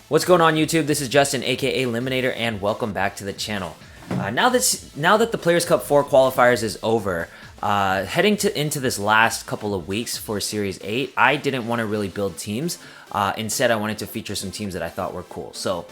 What's going on YouTube? This is Justin, aka Eliminator, and welcome back to the channel. Now that the Players Cup 4 qualifiers is over, heading into this last couple of weeks for Series 8, I didn't want to really build teams. Instead, I wanted to feature some teams that I thought were cool. So,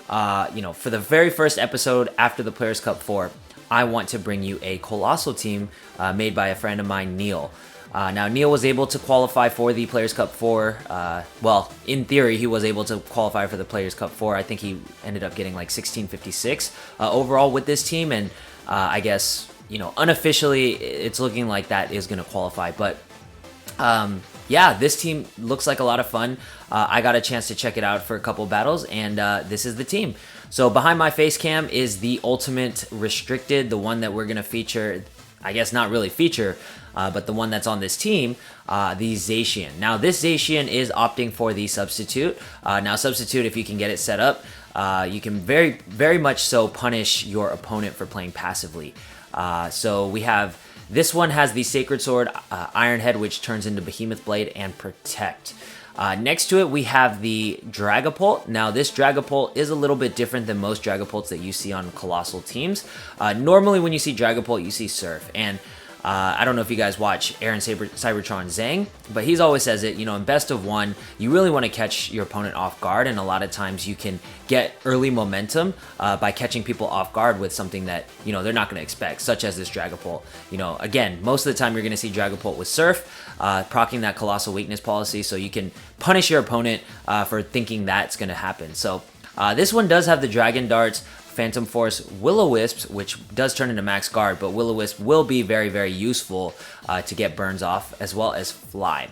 for the very first episode after the Players Cup 4, I want to bring you a Coalossal team made by a friend of mine, Neil. Now, Neil was able to qualify for the Players Cup 4. Well, in theory, he was able to qualify for the Players Cup 4. I think he ended up getting like 1656 overall with this team. And I guess, unofficially, it's looking like that is going to qualify. But yeah, this team looks like a lot of fun. I got a chance to check it out for a couple battles, and this is the team. So behind my face cam is the Ultimate Restricted, the one that we're going to feature. I guess not really feature, but the one that's on this team, the Zacian. Now, this Zacian is opting for the Substitute. Now, Substitute, if you can get it set up, you can very much so punish your opponent for playing passively. So we have, this one has the Sacred Sword, Iron Head, which turns into Behemoth Blade and Protect. Next to it, we have the Dragapult. Now, this Dragapult is a little bit different than most Dragapults that you see on Coalossal teams. Normally, when you see Dragapult, you see Surf. And I don't know if you guys watch Aaron Cybertron Zhang, but he's always says it, in best of one, you really want to catch your opponent off guard. And a lot of times you can get early momentum by catching people off guard with something that, they're not going to expect, such as this Dragapult. Again, most of the time you're going to see Dragapult with Surf, proccing that Coalossal Weakness policy, so you can punish your opponent for thinking that's going to happen. So this one does have the Dragon Darts, Phantom Force, Will-O-Wisps, which does turn into Max Guard, but Will-O-Wisp will be very, very useful to get burns off, as well as Fly.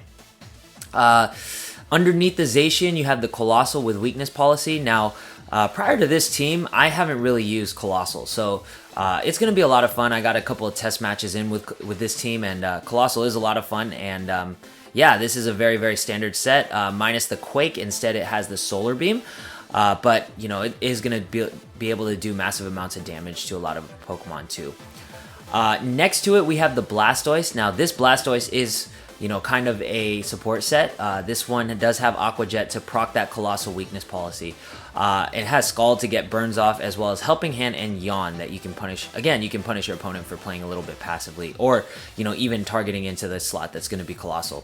Underneath the Zacian, you have the Coalossal with Weakness policy. Now, prior to this team, I haven't really used Coalossal, so it's going to be a lot of fun. I got a couple of test matches in with this team, and Coalossal is a lot of fun, and yeah, this is a very, very standard set, minus the Quake. Instead, it has the Solar Beam. But, it is going to be able to do massive amounts of damage to a lot of Pokemon, too. Next to it, we have the Blastoise. Now, this Blastoise is, kind of a support set. This one does have Aqua Jet to proc that Coalossal Weakness policy. It has Scald to get burns off, as well as Helping Hand and Yawn that you can punish. Again, you can punish your opponent for playing a little bit passively, or, even targeting into the slot that's going to be Coalossal.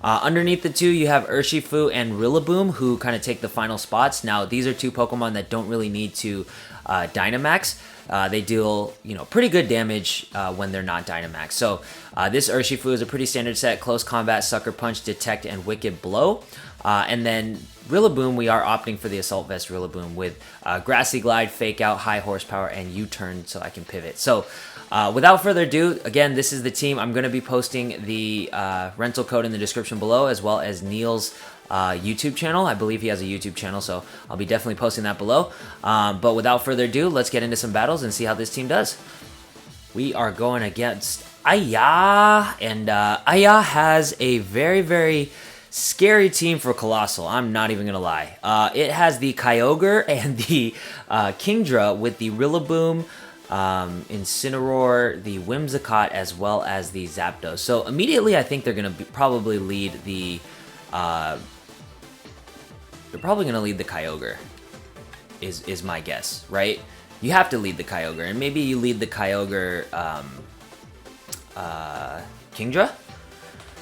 Underneath the two, you have Urshifu and Rillaboom, who kind of take the final spots. Now, these are two Pokemon that don't really need to Dynamax. They deal, pretty good damage when they're not Dynamax. So, this Urshifu is a pretty standard set: Close Combat, Sucker Punch, Detect, and Wicked Blow. And then Rillaboom, we are opting for the Assault Vest Rillaboom with Grassy Glide, Fake Out, High Horsepower, and U-Turn, so I can pivot. So, without further ado, again, this is the team. I'm going to be posting the rental code in the description below, as well as Neil's YouTube channel. I believe he has a YouTube channel, so I'll be definitely posting that below. But without further ado, let's get into some battles and see how this team does. We are going against Aya, and Aya has a very, very scary team for Coalossal. I'm not even going to lie. It has the Kyogre and the Kingdra with the Rillaboom, Incineroar, the Whimsicott, as well as the Zapdos. So immediately, I think they're going to probably lead the Kyogre. Is my guess, right? You have to lead the Kyogre, and maybe you lead the Kyogre Kingdra.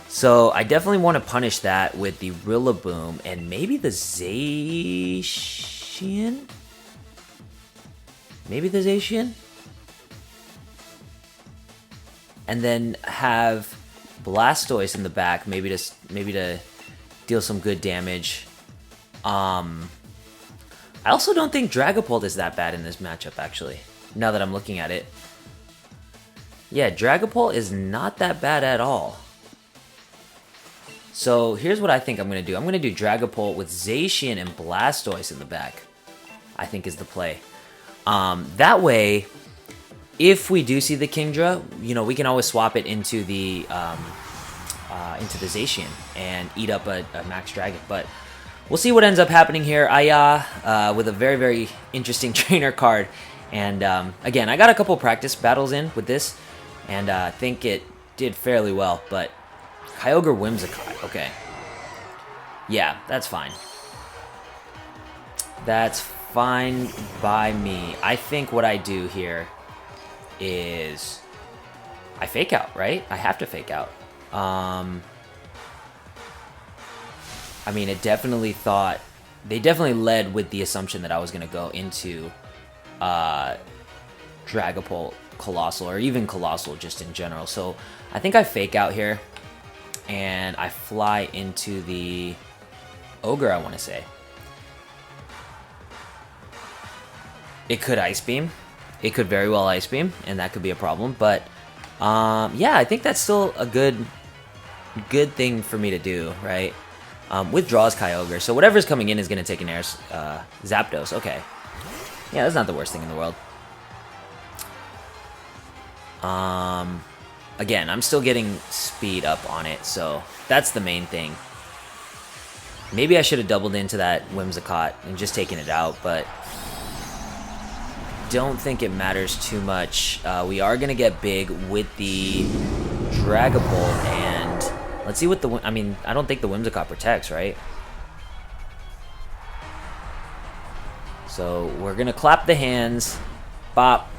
So I definitely want to punish that with the Rillaboom and maybe the Zacian. And then have Blastoise in the back, maybe to deal some good damage. I also don't think Dragapult is that bad in this matchup, actually, now that I'm looking at it. Yeah, Dragapult is not that bad at all. So here's what I think I'm going to do. I'm going to do Dragapult with Zacian and Blastoise in the back, I think is the play. That way, if we do see the Kingdra, we can always swap it into the Zacian and eat up a Max Dragon. But we'll see what ends up happening here. Aya with a very, very interesting trainer card. And again, I got a couple practice battles in with this, and I think it did fairly well. But Kyogre Whimsicott, okay. Yeah, that's fine. That's fine by me. I think what I do here is I fake out, right? I have to fake out. I mean, it definitely thought... They definitely led with the assumption that I was going to go into Dragapult, Coalossal, or even Coalossal just in general. So I think I fake out here, and I fly into the Ogre, I want to say. It could Ice Beam. It could very well Ice Beam, and that could be a problem. But yeah, I think that's still a good thing for me to do, right? Withdraws Kyogre, so whatever's coming in is going to take an air. Zapdos, okay. Yeah, that's not the worst thing in the world. Again, I'm still getting speed up on it, so that's the main thing. Maybe I should have doubled into that Whimsicott and just taken it out, but don't think it matters too much. We are going to get big with the Dragapult, and let's see what the... I mean, I don't think the Whimsicott protects, right? So we're going to clap the hands. Bop.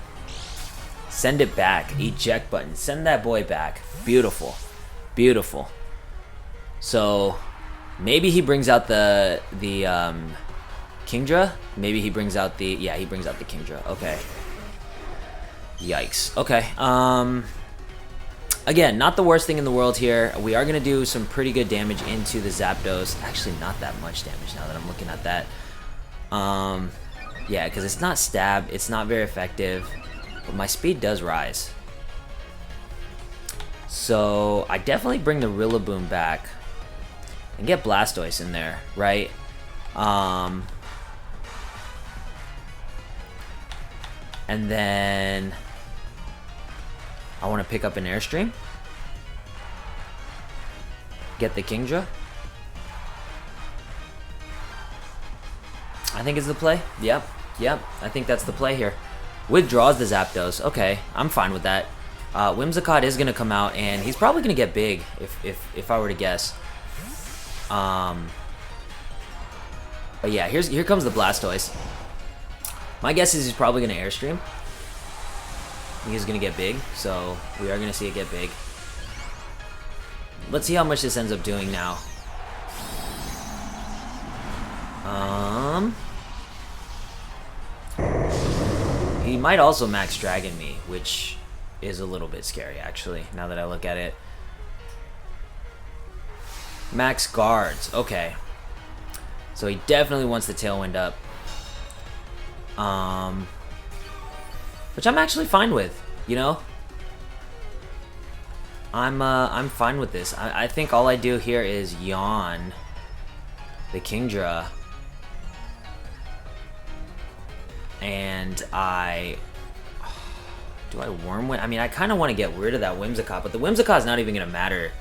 Send it back. Eject button. Send that boy back. Beautiful. Beautiful. So maybe he brings out the Kingdra? Maybe he brings out the... Yeah, he brings out the Kingdra. Okay. Yikes. Okay. Again, not the worst thing in the world here. We are going to do some pretty good damage into the Zapdos. Actually, not that much damage now that I'm looking at that. Yeah, because it's not stab. It's not very effective. But my speed does rise. So I definitely bring the Rillaboom back. And get Blastoise in there, right? And then I want to pick up an Airstream. Get the Kingdra. I think it's the play. Yep. I think that's the play here. Withdraws the Zapdos. Okay, I'm fine with that. Whimsicott is going to come out, and he's probably going to get big, if I were to guess. But yeah, here comes the Blastoise. My guess is he's probably going to Airstream. I think he's going to get big, so we are going to see it get big. Let's see how much this ends up doing now. He might also Max Dragon me, which is a little bit scary, actually, now that I look at it. Max Guards, okay. So he definitely wants the Tailwind up. Which I'm actually fine with, you know? I'm fine with this. I think all I do here is yawn the Kingdra. And do I Worm Wind? I mean, I kind of want to get rid of that Whimsicott, but the Whimsicott's not even going to matter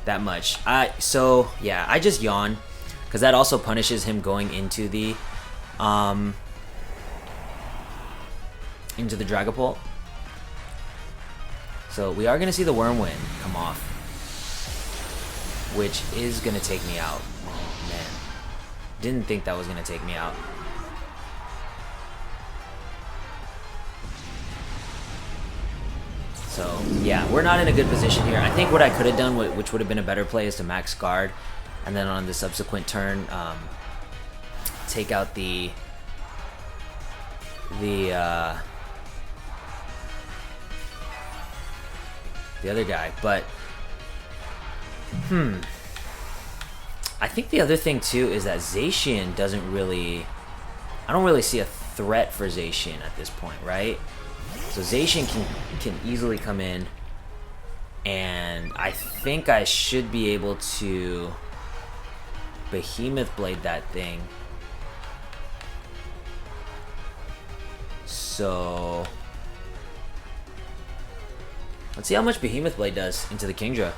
that much. So yeah, I just yawn, because that also punishes him going into the Dragapult. So we are going to see the Worm Wind come off, which is going to take me out. Oh, man. Didn't think that was going to take me out. So, yeah, we're not in a good position here. I think what I could have done, which would have been a better play, is to max guard, and then on the subsequent turn, take out the other guy. But, I think the other thing, too, is that Zacian doesn't really... I don't really see a threat for Zacian at this point, right? So Zacian can easily come in, and I think I should be able to Behemoth Blade that thing. So let's see how much Behemoth Blade does into the Kingdra.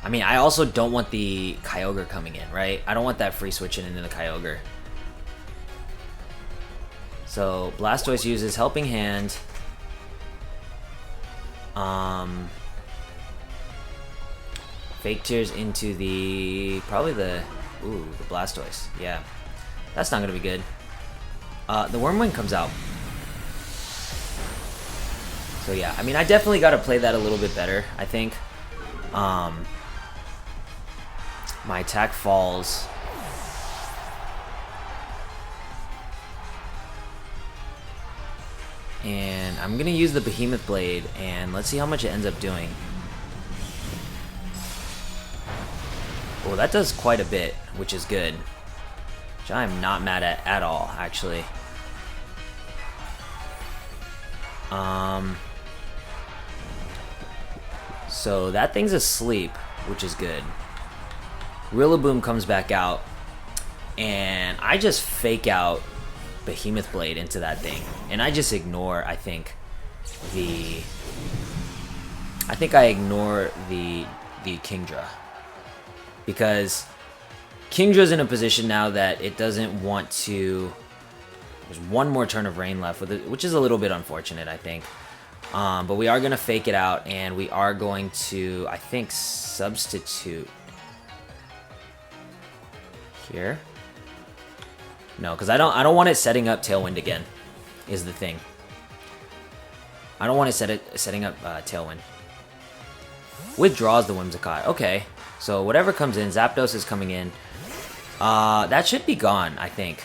I mean, I also don't want the Kyogre coming in, right? I don't want that free switching into the Kyogre. So Blastoise uses Helping Hand. Fake Tears into the... probably the Ooh, the Blastoise. Yeah. That's not going to be good. The Wormwing comes out. So yeah, I mean, I definitely got to play that a little bit better, I think. My attack falls. And I'm going to use the Behemoth Blade, and let's see how much it ends up doing. Well, that does quite a bit, which is good. Which I'm not mad at all, actually. So that thing's asleep, which is good. Rillaboom comes back out, and I just fake out Behemoth Blade into that thing, and I just ignore, I think I ignore the Kingdra, because Kingdra's in a position now that it doesn't want to. There's one more turn of rain left with it, which is a little bit unfortunate, I think. But we are going to fake it out, and we are going to, I think, substitute here. No, because I don't want it setting up Tailwind again, is the thing. I don't want it setting up Tailwind. Withdraws the Whimsicott. Okay, so whatever comes in, Zapdos is coming in. That should be gone, I think.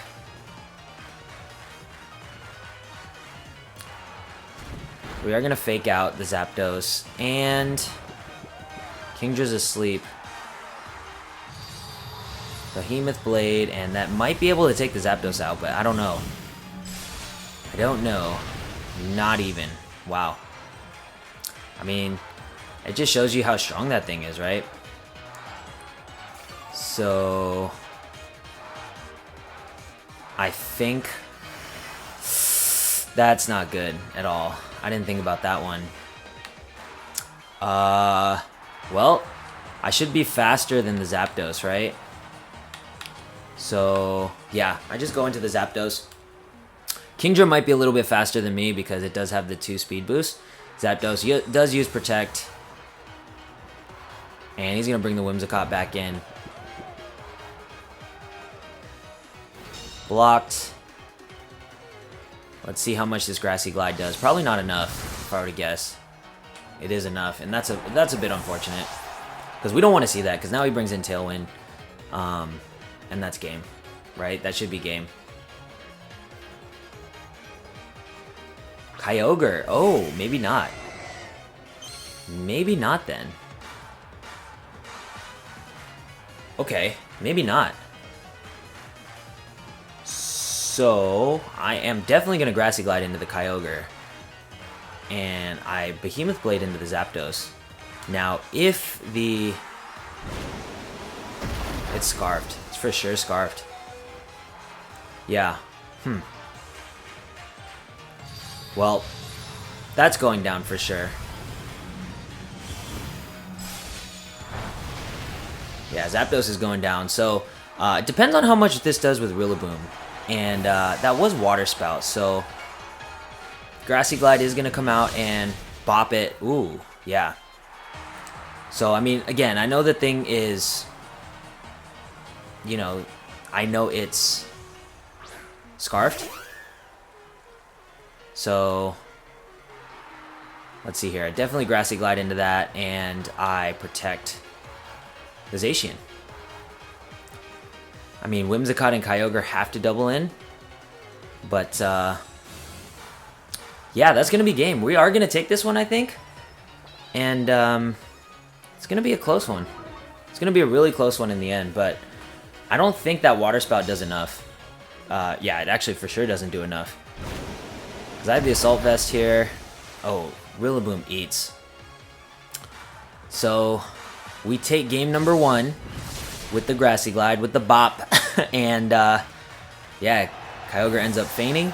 We are going to fake out the Zapdos, and Kingdra's asleep. Behemoth Blade, and that might be able to take the Zapdos out, but I don't know. I don't know. Not even. Wow. I mean, it just shows you how strong that thing is, right? So I think that's not good at all. I didn't think about that one. Well, I should be faster than the Zapdos, right? So, yeah, I just go into the Zapdos. Kingdra might be a little bit faster than me because it does have the 2 speed boost. Zapdos does use Protect. And he's going to bring the Whimsicott back in. Blocked. Let's see how much this Grassy Glide does. Probably not enough, if I were to guess. It is enough, and that's a bit unfortunate. Because we don't want to see that, because now he brings in Tailwind. And that's game, right? That should be game. Kyogre. Oh, maybe not. Maybe not then. Okay, maybe not. So, I am definitely going to Grassy Glide into the Kyogre. And I Behemoth Blade into the Zapdos. Now, if the... It's Scarfed. It's for sure Scarfed. Yeah. Well, that's going down for sure. Yeah, Zapdos is going down. So, it depends on how much this does with Rillaboom. And that was Water Spout, so Grassy Glide is going to come out and bop it. Ooh, yeah. So, I mean, again, I know the thing is, you know, I know it's Scarfed. So, let's see here. I definitely Grassy Glide into that, and I protect the Zacian. I mean, Whimsicott and Kyogre have to double in. But, yeah, that's going to be game. We are going to take this one, I think. And it's going to be a close one. It's going to be a really close one in the end. But I don't think that Water Spout does enough. Yeah, it actually for sure doesn't do enough. Because I have the Assault Vest here. Oh, Rillaboom eats. So, we take game number 1. With the Grassy Glide, with the bop, and yeah, Kyogre ends up feigning.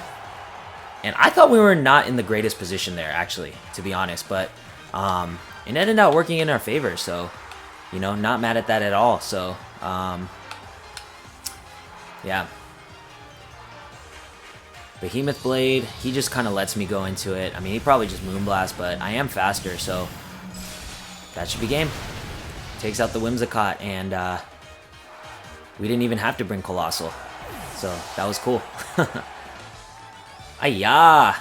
And I thought we were not in the greatest position there, actually, to be honest, but it ended up working in our favor, so, you know, not mad at that at all. So, yeah. Behemoth Blade, he just kind of lets me go into it. I mean, he probably just Moonblast, but I am faster, so that should be game. Takes out the Whimsicott, and We didn't even have to bring Coalossal. So that was cool. Ayah!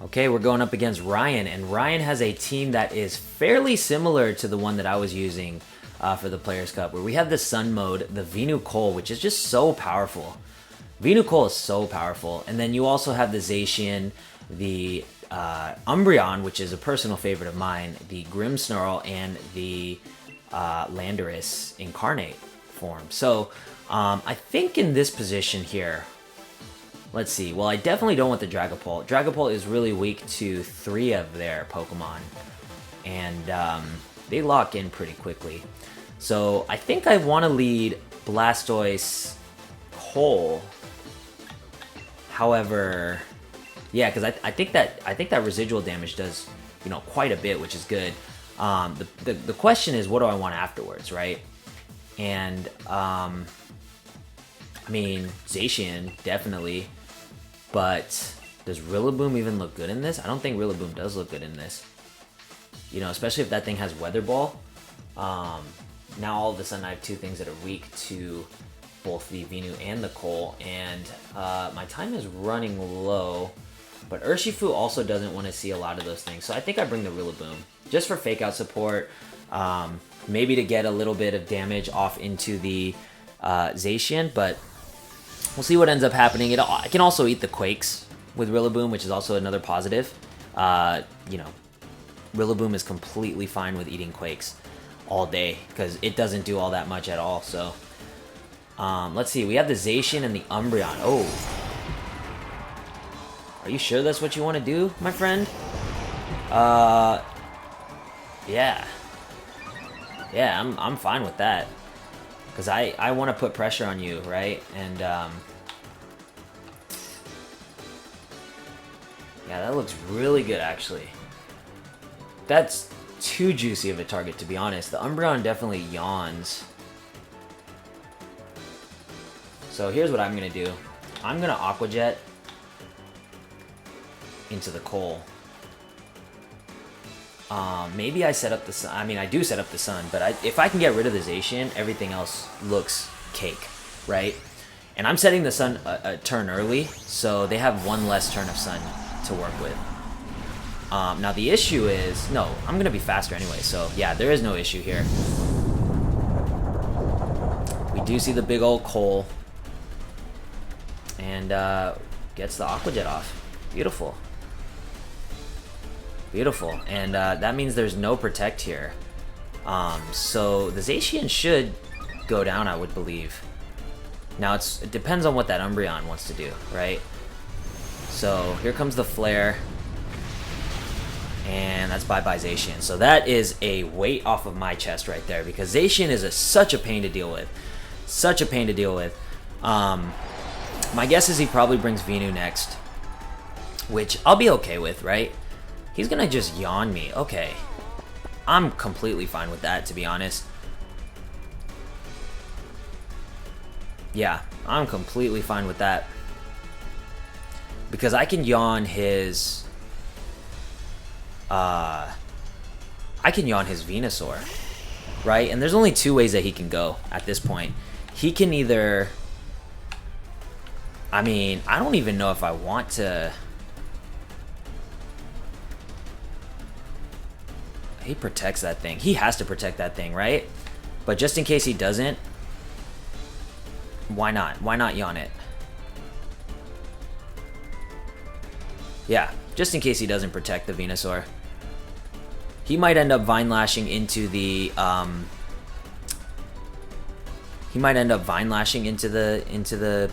Okay, we're going up against Ryan, and Ryan has a team that is fairly similar to the one that I was using for the Players' Cup, where we have the Sun mode, the Venusaur, which is just so powerful. Venusaur is so powerful, and then you also have the Zacian, the Umbreon, which is a personal favorite of mine, the Grimmsnarl, and the Landorus incarnate form. So I think in this position here, let's see. Well, I definitely don't want the Dragapult. Dragapult is really weak to 3 of their Pokemon, and they lock in pretty quickly. So I think I want to lead Blastoise Cole. However, yeah, because I think that residual damage does, you know, quite a bit, which is good. The question is, what do I want afterwards, right? And I mean, Zacian definitely, but does Rillaboom even look good in this? I don't think Rillaboom does look good in this. You know, especially if that thing has Weather Ball. Now all of a sudden I have 2 things that are weak to both the Venu and the Cole, and my time is running low. But Urshifu also doesn't want to see a lot of those things, so I think I bring the Rillaboom just for fake out support, maybe to get a little bit of damage off into the Zacian, but we'll see what ends up happening. I can also eat the Quakes with Rillaboom, which is also another positive. You know, Rillaboom is completely fine with eating Quakes all day because it doesn't do all that much at all. So let's see. We have the Zacian and the Umbreon. Oh, are you sure that's what you want to do, my friend? Yeah. Yeah, I'm fine with that. Because I want to put pressure on you, right? And, yeah, that looks really good, actually. That's too juicy of a target, to be honest. The Umbreon definitely yawns. So here's what I'm going to do. I'm going to Aqua Jet into the Cole. Maybe I set up the Sun. I mean, I do set up the Sun, but if I can get rid of the Zacian, everything else looks cake, right? And I'm setting the Sun a turn early, so they have 1 less turn of Sun to work with. Now the issue is, no, I'm going to be faster anyway, so yeah, there is no issue here. We do see the big old Cole, and gets the Aqua Jet off. Beautiful. Beautiful, and that means there's no Protect here. So the Zacian should go down, I would believe. Now it depends on what that Umbreon wants to do, right? So here comes the Flare, and that's bye-bye Zacian. So that is a weight off of my chest right there, because Zacian is such a pain to deal with. Such a pain to deal with. My guess is he probably brings Venu next, which I'll be okay with, right? He's gonna just yawn me. Okay. I'm completely fine with that, to be honest. Yeah, I'm completely fine with that. Because I can yawn his... I can yawn his Venusaur, right? And there's only 2 ways that he can go at this point. He can either... I mean, I don't even know if I want to... He protects that thing. He has to protect that thing, right? But just in case he doesn't, why not? Why not yawn it? Yeah, just in case he doesn't protect the Venusaur. He might end up Vine Lashing into the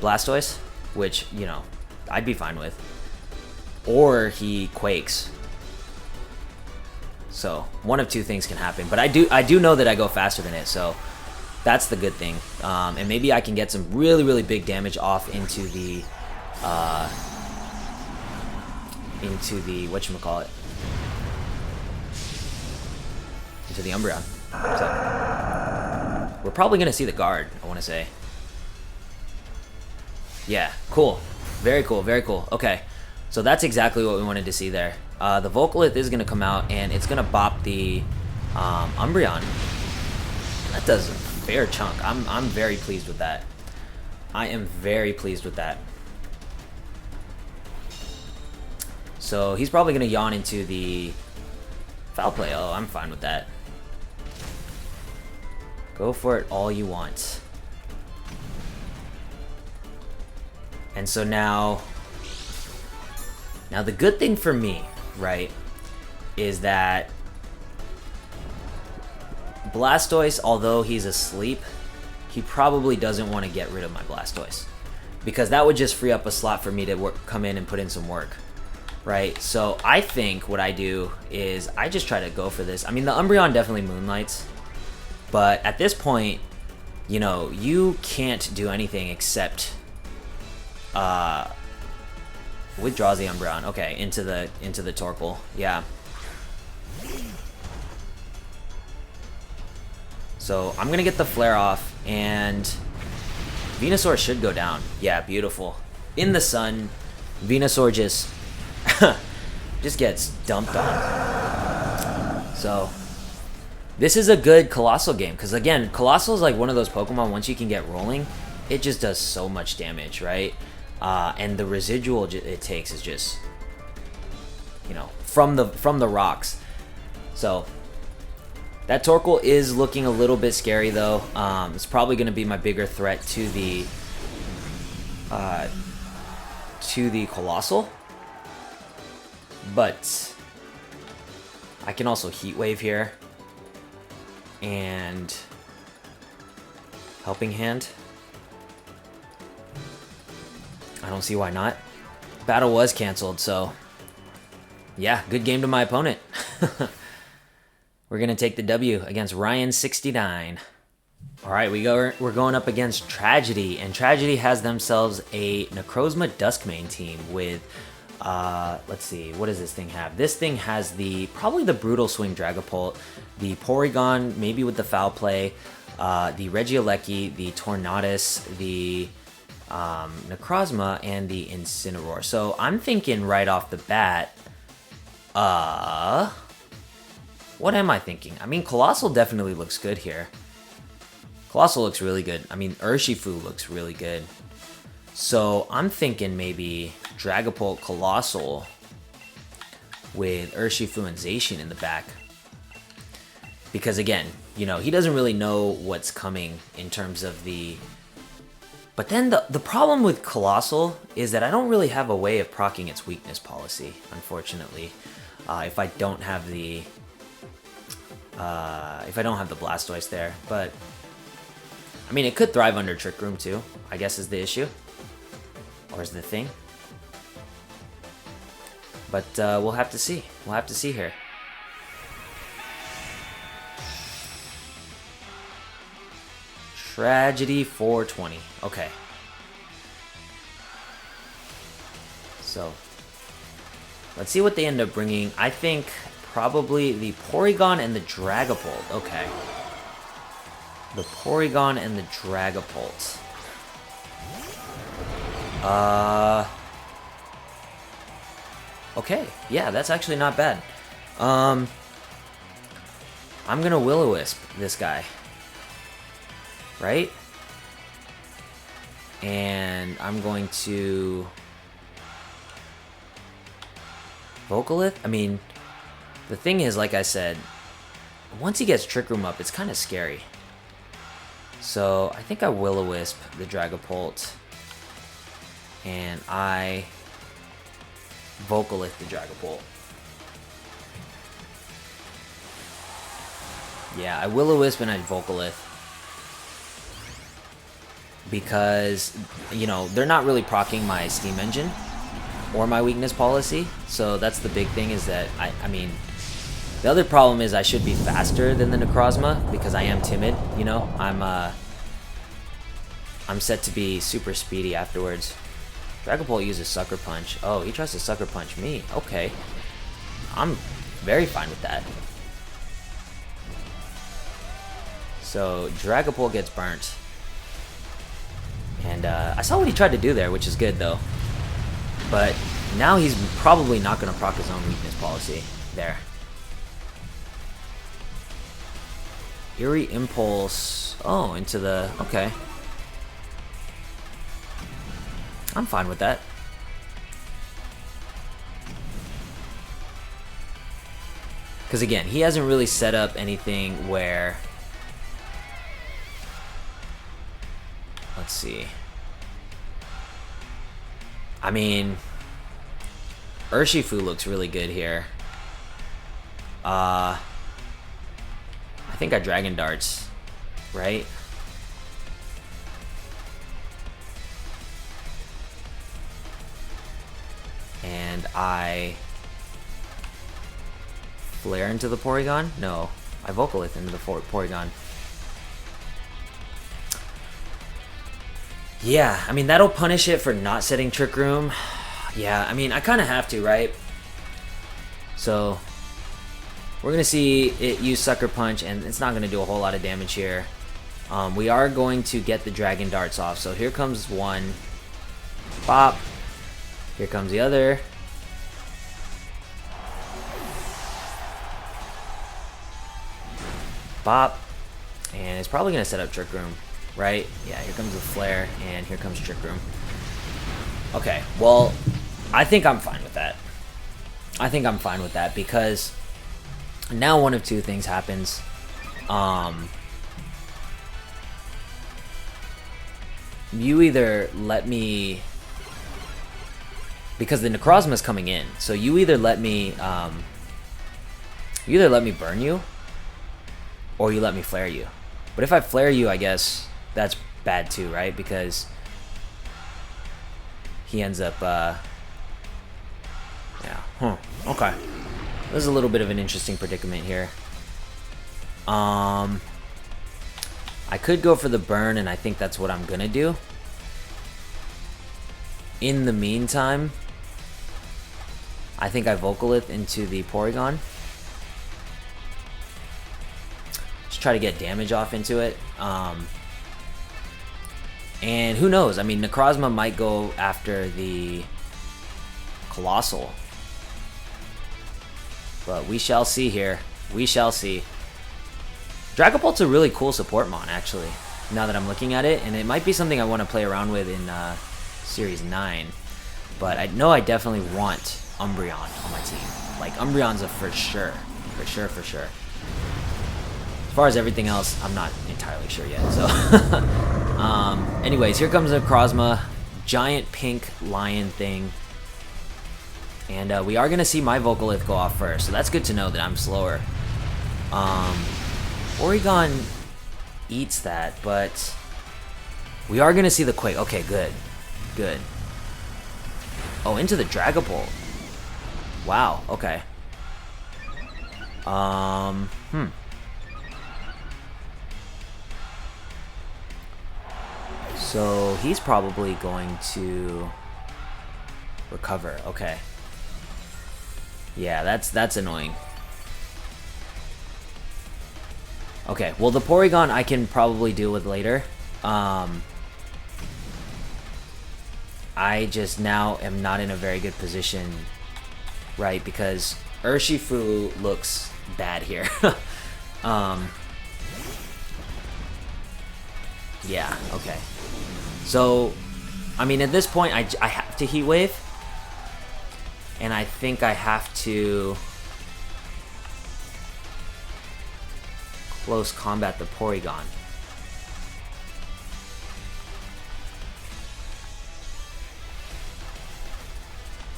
Blastoise, which, you know, I'd be fine with. Or he Quakes. So one of 2 things can happen, but I do know that I go faster than it, so that's the good thing. And maybe I can get some really big damage off into the whatchamacallit, into the Umbreon. So we're probably gonna see the guard, I want to say. Yeah, cool, very cool, very cool. Okay, so that's exactly what we wanted to see there. The Volcalith is going to come out, and it's going to bop the Umbreon. That does fair chunk. I'm very pleased with that. I am very pleased with that. So he's probably going to yawn into the foul play. Oh, I'm fine with that. Go for it all you want. And so now the good thing for me, right, is that Blastoise, although he's asleep, he probably doesn't want to get rid of my Blastoise, because that would just free up a slot for me to come in and put in some work, right? So I think what I do is I just try to go for this. I mean, the Umbreon definitely moonlights, but at this point, you know, you can't do anything except withdraws the Umbreon. Okay, into the Torkoal. Yeah. So I'm gonna get the flare off, and Venusaur should go down. Yeah, beautiful. In the sun, Venusaur just just gets dumped on. So this is a good Coalossal game, because again, Coalossal is like one of those Pokemon, once you can get rolling, it just does so much damage, right? And the residual it takes is just, you know, from the rocks. So that Torkoal is looking a little bit scary, though. It's probably going to be my bigger threat to the Coalossal. But I can also Heat Wave here. And Helping Hand. I don't see why not. Battle was canceled, so yeah, good game to my opponent. We're going to take the W against Ryan69. All right, we're going up against Tragedy, and Tragedy has themselves a Necrozma-Dusk-Mane team with, let's see, what does this thing have? This thing has probably the Brutal Swing Dragapult, the Porygon, maybe with the Foul Play, the Regieleki, the Tornadus, the Necrozma, and the Incineroar. So I'm thinking right off the bat, what am I thinking? I mean, Coalossal definitely looks good here. Coalossal looks really good. I mean, Urshifu looks really good. So I'm thinking maybe Dragapult Coalossal with Urshifu and Zacian in the back. Because again, you know, he doesn't really know what's coming in terms of the... But then the problem with Coalossal is that I don't really have a way of proccing its weakness policy, unfortunately. If I don't have the... Blastoise there, but I mean, it could thrive under Trick Room too, I guess is the issue, or is the thing. But we'll have to see. We'll have to see here. Tragedy 420. Okay. So let's see what they end up bringing. I think probably the Porygon and the Dragapult. Okay. The Porygon and the Dragapult. Okay. Yeah, that's actually not bad. I'm gonna Will-O-Wisp this guy. Right? And I'm going to Vocalith? I mean, the thing is, like I said, once he gets Trick Room up, it's kind of scary. So I think I Will-O-Wisp the Dragapult, and I Vocalith the Dragapult. Yeah, I Will-O-Wisp and I Vocalith. Because, you know, they're not really proccing my Steam Engine or my weakness policy. So that's the big thing, is that, I mean, the other problem is I should be faster than the Necrozma because I am timid, you know. I'm set to be super speedy afterwards. Dragapult uses Sucker Punch. Oh, he tries to Sucker Punch me. Okay. I'm very fine with that. So Dragapult gets burnt. And I saw what he tried to do there, which is good though. But now he's probably not going to proc his own weakness policy there. Eerie Impulse. Oh, into the... Okay. I'm fine with that. Because again, he hasn't really set up anything where... Let's see. I mean... Urshifu looks really good here. I think I Dragon Darts, right? And I Flare into the Porygon? No, I Vocalith into the Porygon. Yeah, I mean, that'll punish it for not setting Trick Room. Yeah, I mean, I kind of have to, right? So, we're going to see it use Sucker Punch, and it's not going to do a whole lot of damage here. We are going to get the Dragon Darts off. So, here comes one. Bop. Here comes the other. Bop. And it's probably going to set up Trick Room, right? Yeah, here comes the Flare, and here comes Trick Room. Okay, well, I think I'm fine with that. I think I'm fine with that because now one of two things happens. You either let me, because the Necrozma is coming in, so you either let me burn you, or you let me flare you. But if I flare you, I guess that's bad too, right? Because he ends up, okay. This is a little bit of an interesting predicament here. I could go for the burn, and I think that's what I'm gonna do. In the meantime, I think I Vocalith into the Porygon. Just try to get damage off into it. And who knows? I mean, Necrozma might go after the Coalossal. But we shall see here. We shall see. Dragapult's a really cool support mon, actually, now that I'm looking at it. And it might be something I want to play around with in Series 9. But I know I definitely want Umbreon on my team. Like, Umbreon's a for sure. For sure, for sure. As far as everything else, I'm not entirely sure yet. So, anyways, here comes a Necrozma. Giant pink lion thing. And we are going to see my Vocalith go off first. So that's good to know that I'm slower. Porygon eats that, but we are going to see the Quake. Okay, good. Good. Oh, into the Dragapult. Wow, okay. So he's probably going to recover. Okay. Yeah, that's annoying. Okay, well, the Porygon I can probably deal with later. I just now am not in a very good position, right? Because Urshifu looks bad here. Yeah, okay. So, I mean, at this point, I have to Heat Wave. And I think I have to close combat the Porygon.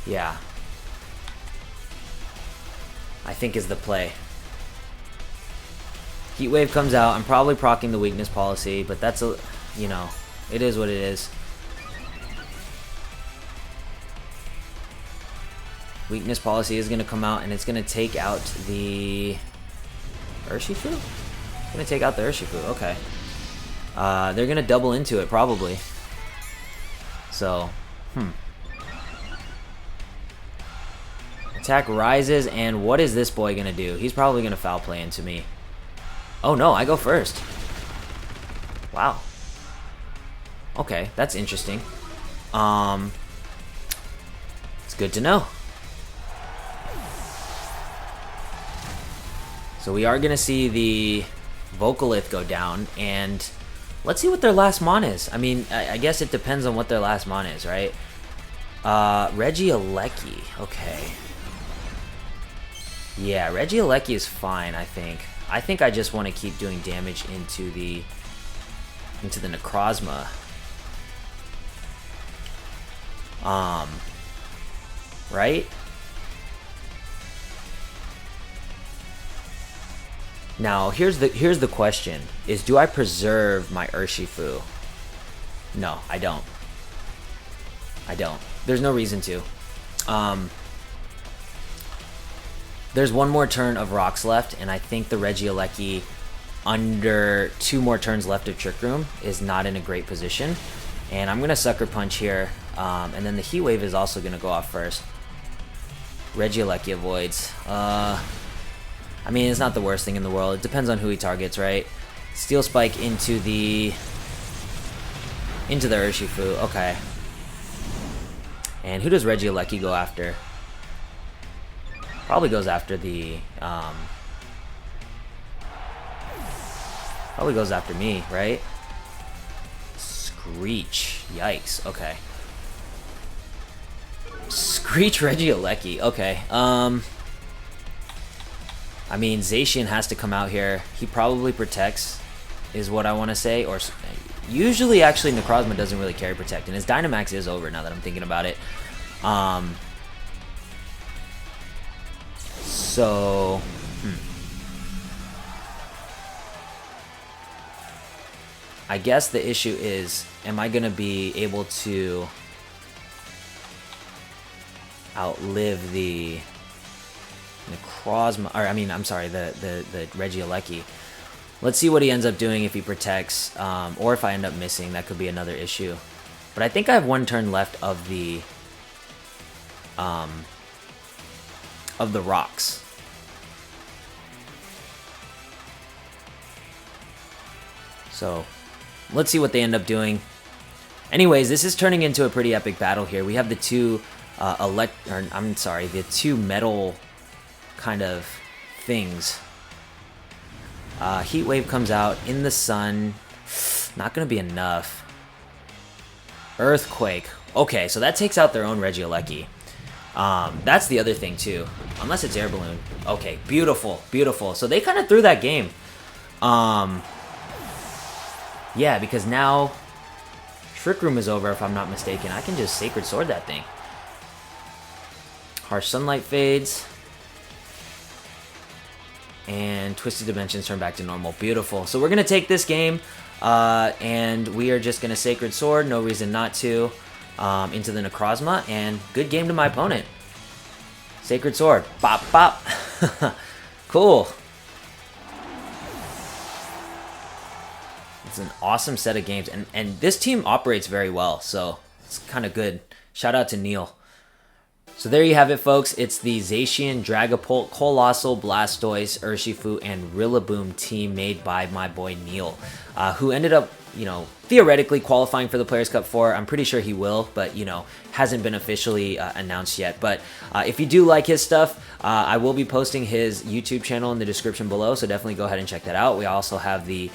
Yeah. I think is the play. Heat Wave comes out. I'm probably proccing the weakness policy, but that's a, you know, it is what it is. Weakness policy is going to come out, and it's going to take out the Urshifu? It's going to take out the Urshifu, okay. They're going to double into it, probably. So, Attack rises, and what is this boy going to do? He's probably going to Foul Play into me. Oh no, I go first. Wow. Okay, that's interesting. It's good to know. So we are going to see the Vocalith go down, and let's see what their last mon is. I mean, I guess it depends on what their last mon is, right? Regieleki. Okay. Yeah, Regieleki is fine, I think. I think I just want to keep doing damage into the Necrozma. Right? Now, here's the question, is do I preserve my Urshifu? No, I don't. I don't. There's no reason to. There's one more turn of rocks left, and I think the Regieleki, under 2 more turns left of Trick Room, is not in a great position. And I'm going to Sucker Punch here, and then the Heat Wave is also going to go off first. Regieleki avoids. I mean, it's not the worst thing in the world. It depends on who he targets, right? Steel Spike into the Urshifu. Okay. And who does Regieleki go after? Probably goes after the probably goes after me, right? Screech. Yikes. Okay. Screech Regieleki. Okay. I mean, Zacian has to come out here. He probably protects, is what I want to say. Or usually, actually, Necrozma doesn't really carry protect, and his Dynamax is over now that I'm thinking about it. So, I guess the issue is, am I going to be able to outlive the Necrozma, or I mean, I'm sorry, the Regieleki. Let's see what he ends up doing if he protects, or if I end up missing. That could be another issue. But I think I have 1 turn left of the rocks. So, let's see what they end up doing. Anyways, this is turning into a pretty epic battle here. We have the two the two metal kind of things. Heat Wave comes out in the sun. Not going to be enough. Earthquake. Okay, so that takes out their own Regieleki. That's the other thing too. Unless it's Air Balloon. Okay, beautiful, beautiful. So they kind of threw that game. Yeah, because now Trick Room is over, if I'm not mistaken. I can just Sacred Sword that thing. Harsh Sunlight fades. And Twisted Dimensions turn back to normal. Beautiful. So we're going to take this game, and we are just going to Sacred Sword, no reason not to, into the Necrozma, and good game to my opponent. Sacred Sword. Bop, bop. Cool. It's an awesome set of games, and this team operates very well, so it's kind of good. Shout out to Neil. So there you have it, folks. It's the Zacian, Dragapult, Coalossal, Blastoise, Urshifu, and Rillaboom team made by my boy Neil, who ended up, theoretically qualifying for the Players' Cup 4. I'm pretty sure he will, but, hasn't been officially announced yet. But if you do like his stuff, I will be posting his YouTube channel in the description below, so definitely go ahead and check that out. We also have the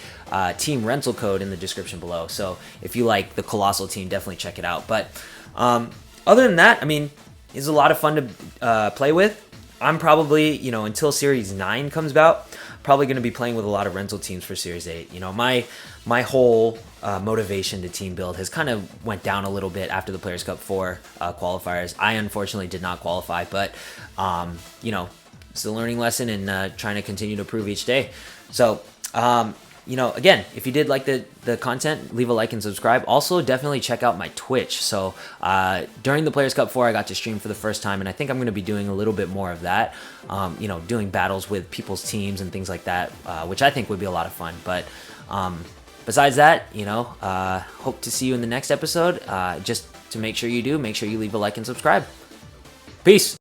team rental code in the description below, so if you like the Coalossal team, definitely check it out. But other than that, I mean, it's a lot of fun to play with. I'm probably, until Series 9 comes about, probably going to be playing with a lot of rental teams for Series 8. My whole motivation to team build has kind of went down a little bit after the Players' Cup 4 qualifiers. I unfortunately did not qualify, but, it's a learning lesson and trying to continue to improve each day. So, again, if you did like the content, leave a like and subscribe. Also, definitely check out my Twitch. So during the Players' Cup 4, I got to stream for the first time, and I think I'm going to be doing a little bit more of that, doing battles with people's teams and things like that, which I think would be a lot of fun. But besides that, hope to see you in the next episode. Just to make sure you leave a like and subscribe. Peace.